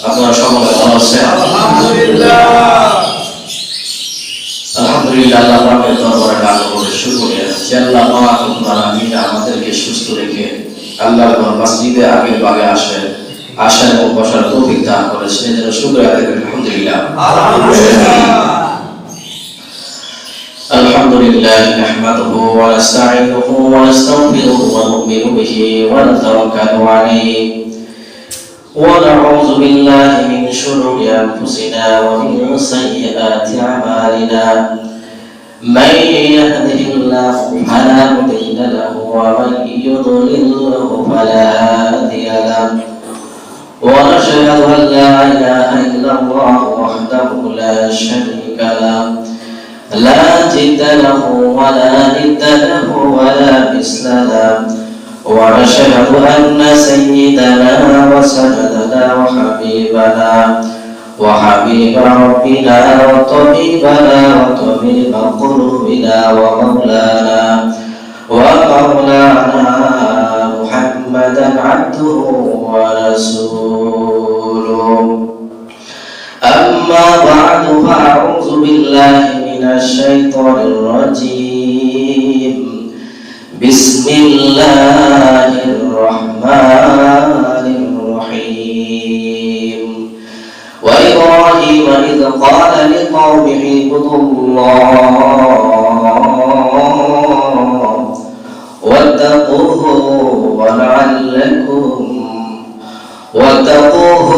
আপনারা সকলে ভালো আছেন? আলহামদুলিল্লাহ। আলহামদুলিল্লাহ, আল্লাহ পাকের দরবারে লাখ কোটি শুকরিয়া যে আল্লাহ পাক রব্বুল আলামিন আমাদেরকে সুস্থ রেখে আল্লাহর ঘর মসজিদে আগে ভাগে আসার এবং বসার তৌফিক দান করেছেন। এজন্য শুকরিয়া আদায় করি আলহামদুলিল্লাহ। আলহামদুলিল্লাহ নাহমাদুহু ওয়া নাস্তাঈনুহু ওয়া নাস্তাগফিরুহু ওয়া নু'মিনু বিহি ওয়া নাতাওয়াক্কালু আলাইহি ونعوذ بالله من شرور أنفسنا ومن سيئات أعمالنا من يهده الله فلا مضل له ومن يضلله فلا هادي له ونشهد أن لا إله إلا الله وحده لا شريك له لا جد له ولا ند له ولا مثل له ونشهد أن سيدنا وسندنا وحبيب ربنا وطبيبنا وطبيب قلوبنا ومولانا محمدا عبده ورسوله. أما بعد فأعوذ بالله من الشيطان الرجيم. بسم الله الرحمن الرحيم. وإبراهيم إذ قال لقومه اعبدوا الله واتقوه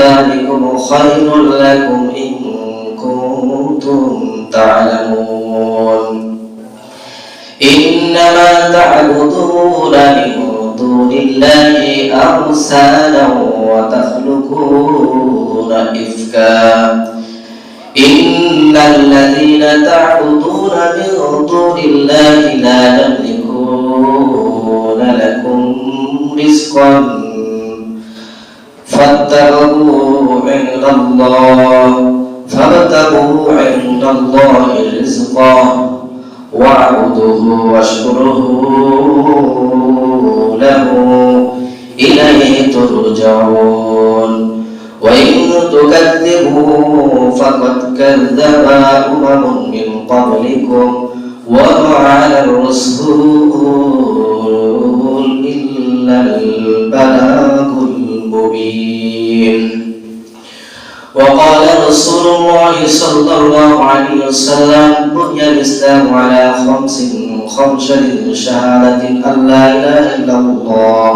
ذلكم خير لكم إن كنتم تعلمون. إنما تعبدون من دون الله أوثانا وتخلقون إفكا إن الذين تعبدون من دون الله لا يملكون لكم رزقا فابتغوا عند الله رزقا واعبدوه واشكره له إليه ترجعون. وإن تكذبوا فقد كذب أمم من قبلكم وما على الرسول إلا البلاغ المبين. وقال رسول الله صلى الله عليه وسلم بني الإسلام على خمس شهادة أن لا إله إلا الله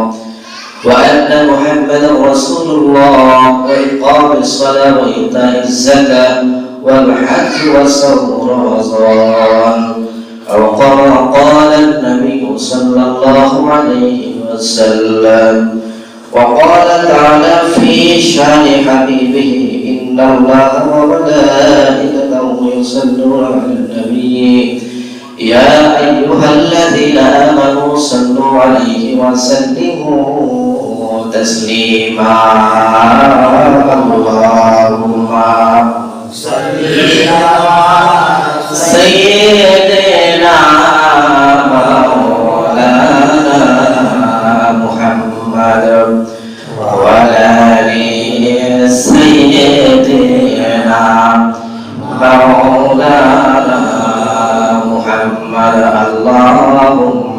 وأن محمدا رسول الله وإقام الصلاة وإيتاء الزكاة والحج وصوم رمضان أو كما قال النبي صلى الله عليه وسلم. وقال تعالى في شان حبيبه إن الله وملائكته يصلون على النبي يا أيها الذين آمنوا صلوا عليه وسلموا تسليما. اللهم صل على سيدنا مولانا محمد وعلى آل سيدنا مولانا محمد. اللهم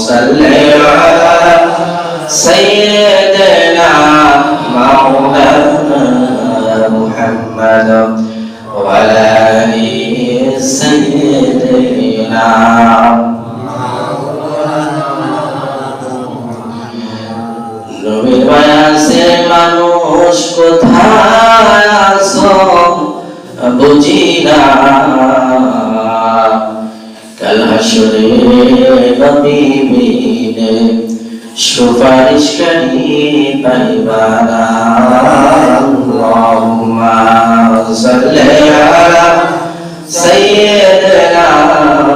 صل على سيدنا مولانا محمد وعلى آل سيدنا নবীর বয়সে মানুষ কোথায় আছো বুঝি না, কাল হাসরে নবী বিনে সুপারিশকারী পাইবা না। আল্লাহুম্মা সাল্লি আলা সাইয়্যিদিনা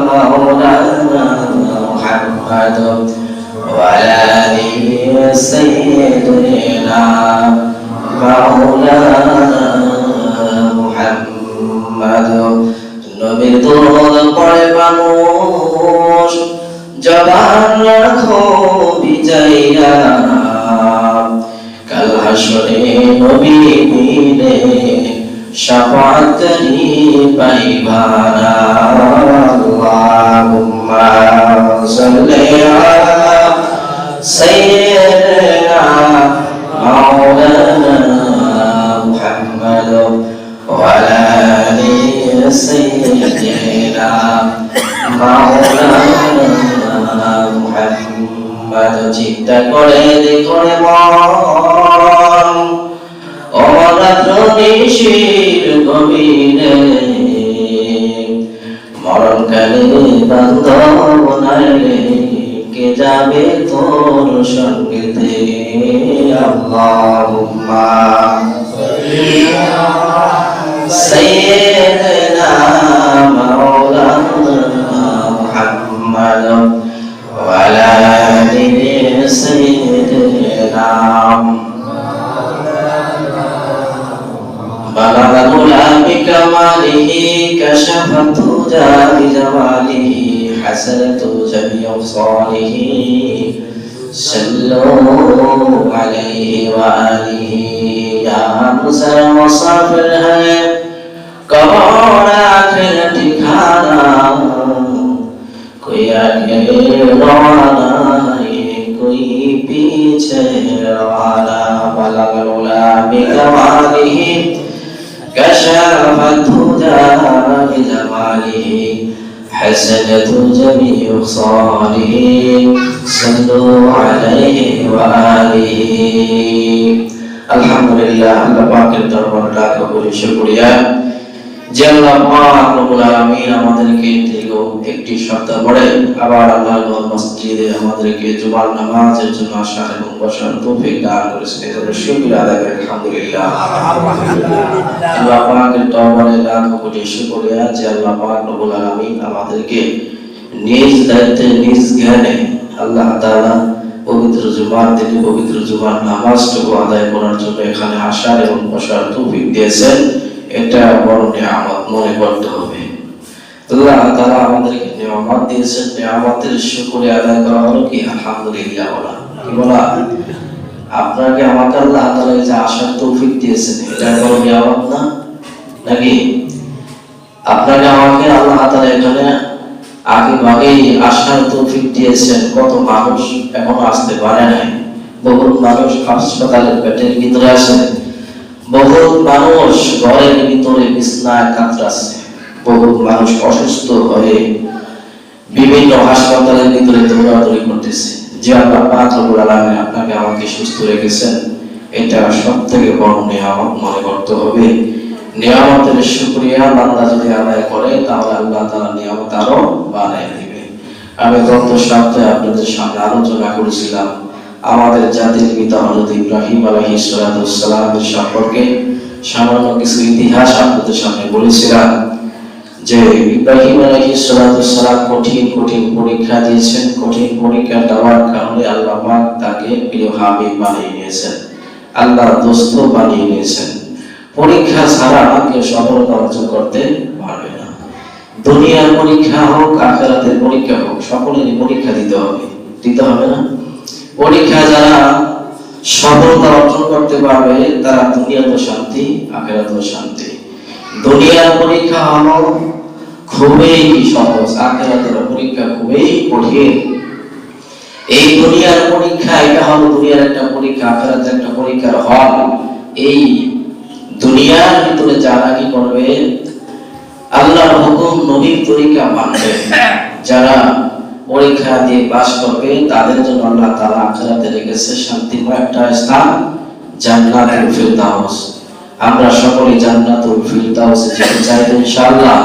মাওলানা মুহাম্মদ وعلى آل سيدنا مولانا محمد. নবীর দরুদ পড়ে মানুষ জবান রাখো যাইয়া কাল হাসরে নবী দিনে শাফাআত করি পাইবারা আল্লাহুম্মা সাল্লি আলা সাইয়্যিদিনা মাওলানা মুহাম্মদ ওয়া আলা আলি সাইয়্যিদিনা মাওলানা মুহাম্মদ চিন্তা করে করে মন অমরাত্র নিশির গভীরে মরণকালে বান্ধবনায় কে যাবে তোর সঙ্গেতে আল্লাহুম্মা সাইয়্যিদিনা মাওলানা মুহাম্মদ ওয়া আলা আলি সাইয়্যিদিনা بلغ العلا بكماله كشف الدجى بجماله حسنت جميع خصاله صلوا عليه وآله يا مسر مسافر ہے कौन आखिर ठिकाना कोई आगे रवाना कोई पीछे रवाना बलग العلا بكماله كشف الدجى بجماله حسنت جميع خصاله صلوا عليه وآله الحمد لله আল্লাহ পাকের দরবারে লাখ কোটি শুকরিয়া যে আল্লাহ পাক রব্বুল আলামিন আমাদেরকে দীর্ঘ একটি সপ্তাহ পরে আবার আল্লাহর মসজিদে আমাদেরকে জুমার নামাজের জন্য আসার এবং বসার তৌফিক দান করেছেন এজন্য শুকরিয়া আদায় করি আলহামদুলিল্লাহ আল্লাহ পাকের দরবারে লাখ কোটি শুকরিয়া যে আল্লাহ পাক রব্বুল আলামিন আমাদেরকে নিজ দায়িত্বে নিজ জ্ঞানে আল্লাহ তাআলা পবিত্র জুমার দিনে পবিত্র জুমার নামাজটুকু আদায় করার জন্য এখানে আসার এবং বসার তৌফিক দিয়েছেন এটা বড় নিয়ামত মনে করতে হবে আল্লাহ তাআলা আমাদেরকে নিয়ামত দিয়েছেন নিয়ামতের শুকরিয়া আদায় করা হলো কি আলহামদুলিল্লাহ বলা কি বলা আপনাকে আমাকে আল্লাহ তাআলা যে আসার তৌফিক দিয়েছেন এটা বড় নিয়ামত না নাকি আপনাকে আমাকে আল্লাহ তাআলা এখানে আগে ভাগেই আসার তৌফিক দিয়েছেন কত মানুষ এখনো আসতে পারে নাই বহু মানুষ হাসপাতালের পেটের ভিতরে আছে বহু মানুষ ঘরের ভিতরে বিছনায় কাতরাচ্ছে বহু মানুষ অসুস্থ হয়ে বিভিন্ন হাসপাতালের ভিতরে দৌড়াদৌড়ি করতেছে যে আল্লাহ পাক রব্বুল আলামিন আপনাকে আমাকে সুস্থ রেখেছেন এটা সবথেকে বড় নিয়ামত মনে করতে হবে নিয়ামতের শুকরিয়া বান্দা যদি আদায় করে তাহলে আল্লাহ তাআলা নিয়ামত আরো বাড়ায় দিবে আমি গত সপ্তাহে আপনাদের সামনে আলোচনা করেছিলাম আমাদের জাতির পিতা হযরত ইব্রাহিম আলাইহিস সালামের সম্পর্কে সামান্য কিছু ইতিহাস আপনাদের সামনে বলেছিলাম যে ইব্রাহিম আলাইহিস সালাম কঠিন পরীক্ষা দিয়েছেন কঠিন পরীক্ষা দেওয়ার কারণে আল্লাহ পাক তাকে প্রিয় হাবিব বানিয়ে নিয়েছেন আল্লাহর দোস্ত বানিয়ে নিয়েছেন পরীক্ষা ছাড়া কেউ সফলতা অর্জন করতে পারবে না দুনিয়ার পরীক্ষা হোক আখিরাতের পরীক্ষা হোক সকলেরই পরীক্ষা দিতে হবে না পরীক্ষা যারা সফলতা অর্জন করতে পারবে তারা দুনিয়াতেও শান্তি আখিরাতেও শান্তি দুনিয়ার পরীক্ষা হলো খুবই সহজ আখিরাতের পরীক্ষা খুবই কঠিন এই দুনিয়ার পরীক্ষা এটা হলো দুনিয়ার একটা পরীক্ষা আখিরাতের একটা পরীক্ষার হল এই দুনিয়ার ভিতরে যারা কি করবে আল্লাহর হুকুম নবীর তরিকা মানবে যারা পরীক্ষা দিয়ে পাস করবে তাদের জন্য আল্লাহ তাআলা আখিরাতে রেখেছে শান্তিময় একটা স্থান জান্নাতুল ফিরদাউস আমরা সকলে জান্নাতুল ফিরদাউসে যেতে চাই ইনশাআল্লাহ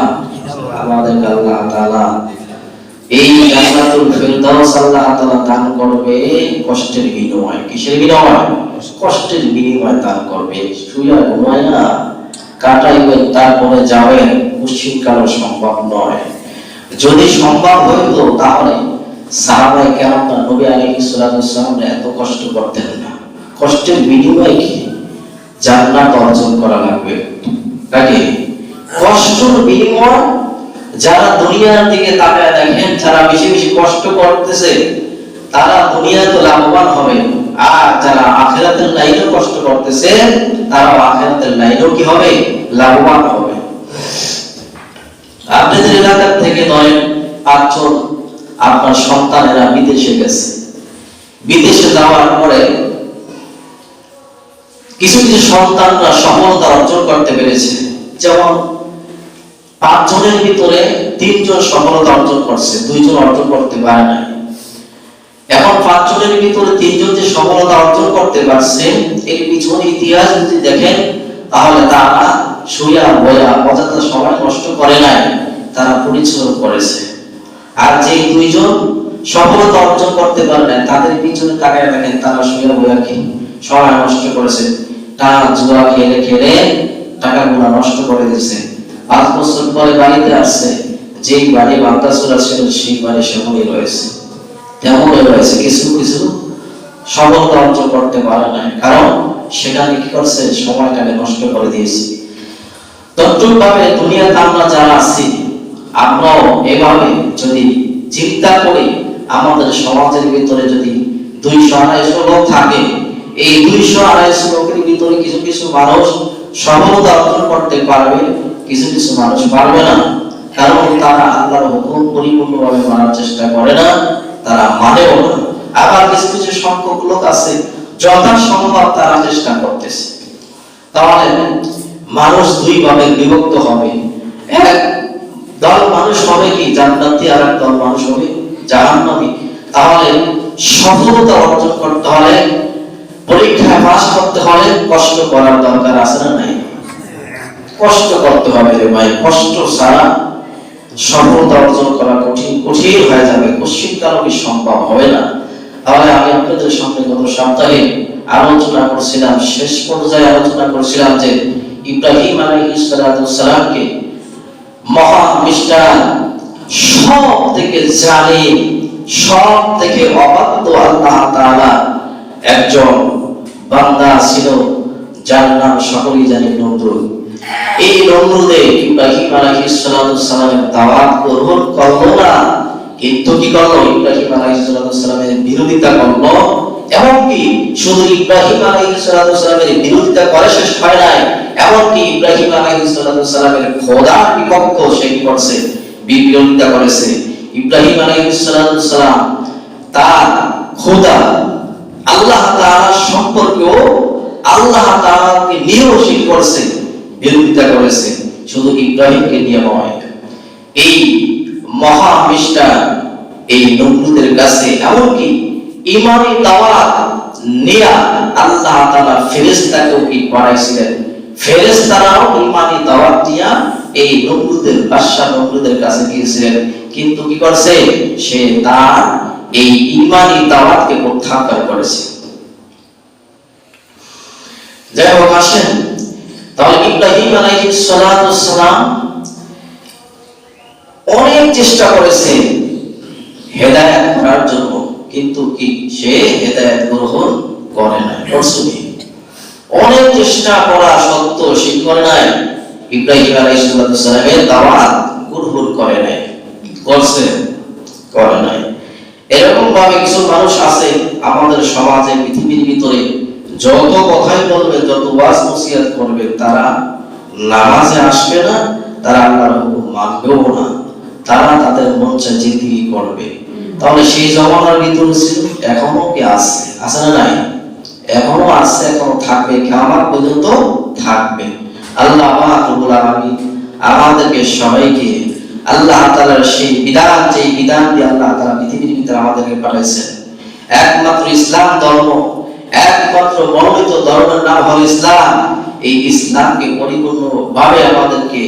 আমাদের আল্লাহ তাআলা এই জান্নাতুল ফিরদাউস আল্লাহ তাআলা দান করবে কষ্টের বিনিময়ে কিসের বিনিময়ে কষ্টের বিনিময়ে দান করবে শুয়া ঘুমায় না কাটাইবেন তারপরে যাবেন মুশকিল কারো সম্ভব নয় যদি সম্ভব হইতো তাহলে সাহাবায়ে কেরামরা নবী আলাইহিস সালাম এত কষ্ট করতেন না কষ্টের বিনিময়ে কি জান্নাত অর্জন করা লাগবে নাকি কষ্টের বিনিময় যারা দুনিয়ার দিকে তাকায় দেখেন যারা বেশি বেশি কষ্ট করতেছে তারা দুনিয়াতে লাভবান হবে, আর যারা আখিরাতের লাইনে কষ্ট করতেছে তারা আখিরাতের লাইনেও কি হবে, লাভবান হবে। আপনাদের এলাকা থেকে ধরেন 5 জন আপনার সন্তানেরা বিদেশে গেছে, বিদেশে যাওয়ার পরে কিছু কিছু সন্তানরা সফলতা অর্জন করতে পেরেছে। যেমন 5 জনের ভিতরে 3 জন সফলতা অর্জন করছে, 2 জন অর্জন করতে পারে না। এখন 5 জনের ভিতরে 3 জন যে সফলতা অর্জন করতে পারছে, এর পিছনে ইতিহাস যদি দেখেন তাহলে তারা শুয়া বয়া অযথা সময় নষ্ট করে নাই, তারা পরিশ্রম করেছে। আর যে 2 জন সফলতা অর্জন করতে পারে না, তাদের পিছনে তাকায় দেখেন তারা শুয়া বয়া কি সময় নষ্ট করেছে, টাকা জুয়া খেলে খেলে টাকাগুলো নষ্ট করে দিয়েছে। 5 বছর পরে বাড়িতে আসছে, যেই বাড়ি ভাঙাচোরা ছিল সেই বাড়ি সেমনই রয়েছে, তেমনই রয়েছে। কিছু কিছু সফলতা অর্জন করতে পারে না, কারণ সেখানে কি করছে, সময়টাকে নষ্ট করে দিয়েছে। তদ্রূপভাবে দুনিয়াতে আমরা যারা আছি, আমরাও এভাবে যদি চিন্তা করি, আমাদের সমাজের ভিতরে যদি 200-250 লোক থাকে, এই 200-250 লোকের ভিতরে কিছু কিছু মানুষ সফলতা অর্জন করতে পারবে, কিছু কিছু মানুষ পারবে না, কারণ তারা আল্লাহর হুকুম পরিপূর্ণভাবে মানার চেষ্টা করে না, তারা মানেও না। আবার কিছু কিছু সংখ্যক লোক আছে যথাসম্ভব তারা চেষ্টা করতেছে। তাহলে মানুষ 2 ভাগে বিভক্ত হবে, এক দল মানুষ হবে কি জান্নাতি, আর এক দল মানুষ হবে জাহান্নামী। তাহলে সফলতা অর্জন করতে হলে, পরীক্ষায় পাস করতে হলে কষ্ট করার দরকার আছে না নাই? কষ্ট করতে হবে রে ভাই, কষ্ট ছাড়া সফলতা অর্জন করা কঠিন কঠিন হয়ে যাবে, কঠিন কারো কি সম্ভব হবে না। তাহলে আমি আপনাদের সামনে গত সপ্তাহে আলোচনা করছিলাম, শেষ পর্যায়ে আলোচনা করছিলাম যে ইব্রাহিম আলাইহিস সালামকে মহা মিষ্টান, সব থেকে জালিম, সব থেকে অবাধ্য আল্লাহ তাআলা একজন বান্দা ছিল, যার নাম সকলেই জানি নমরুদ। এই নমরুদে ইব্রাহিম আলাইহিস সালামের দাওয়াত গ্রহণ করলো না, কিন্তু কি করলো, ইব্রাহিম আলাইহিস সালামের বিরোধিতা করলো। এমনকি শুধু ইব্রাহিম আলাইহিস সালামের বিরোধিতা করে শেষ হয় নাই, এমনকি ইব্রাহিম আলাইহিস সালামের খোদার বিপক্ষ সে কি করছে, বিরোধিতা করেছে। ইব্রাহিম আলাইহিস সালাম তার খোদা আল্লাহ তাআলা সম্পর্কেও আল্লাহ তাআলাকে নির্ভরশীল করছে, বিরোধিতা করেছে। শুধু ইব্রাহিমকে নিয়ে নয়, এই মহা মিষ্টান এই নমরুদের কাছে এমনকি ঈমানি দাওয়াত নিয়ে আল্লাহ তাআলা ফেরেশতাকেও কি পাঠাইছিলেন, ফেরেশতারাও ঈমানি দাওয়াত দিয়া এই নমরুদের বাদশা নমরুদের কাছে গিয়েছিলেন, কিন্তু কি করছে, সে তার এই ঈমানি দাওয়াতকে প্রত্যাখ্যান করেছে। যাই হোক, আসেন তাহলে ইব্রাহিম আলাইহিস সালাম অনেক চেষ্টা করেছে হেদায়েত করার জন্য, কিন্তু কি সে হেদায়েত গ্রহণ করে না। অনেক চেষ্টা করা সত্ত্বেও সে করে নাই, ইব্রাহিম আলাইহিস সালামের দাওয়াত গ্রহণ করে নাই, করছে করে নাই। এরকম ভাবে কিছু মানুষ আছে আমাদের সমাজে, পৃথিবীর ভিতরে, যত কথাই বলবে, যত ওয়াজ নসিহত করবে, তারা নামাজে আসবে না, তারা আল্লাহর হুকুম মানবেও না, তারা তাদের মন চায় জিন্দেগি করবে। তাহলে সেই জমানার ভিতরে ছিল, এখনো কি আছে, আছে না নাই? এখনো আছে, এখনো থাকবে, কিয়ামত পর্যন্ত থাকবে। আল্লাহ পাক রব্বুল আলামিন আমাদেরকে সবাইকে আল্লাহ তাআলার সেই বিধান, যে বিধান দিয়ে আল্লাহ তাআলা পৃথিবীর ভিতরে আমাদেরকে পাঠাইছেন, একমাত্র ইসলাম ধর্ম, একমাত্র মনোনীত ধর্মের নাম হলো ইসলাম। এই ইসলামকে পরিপূর্ণভাবে আমাদেরকে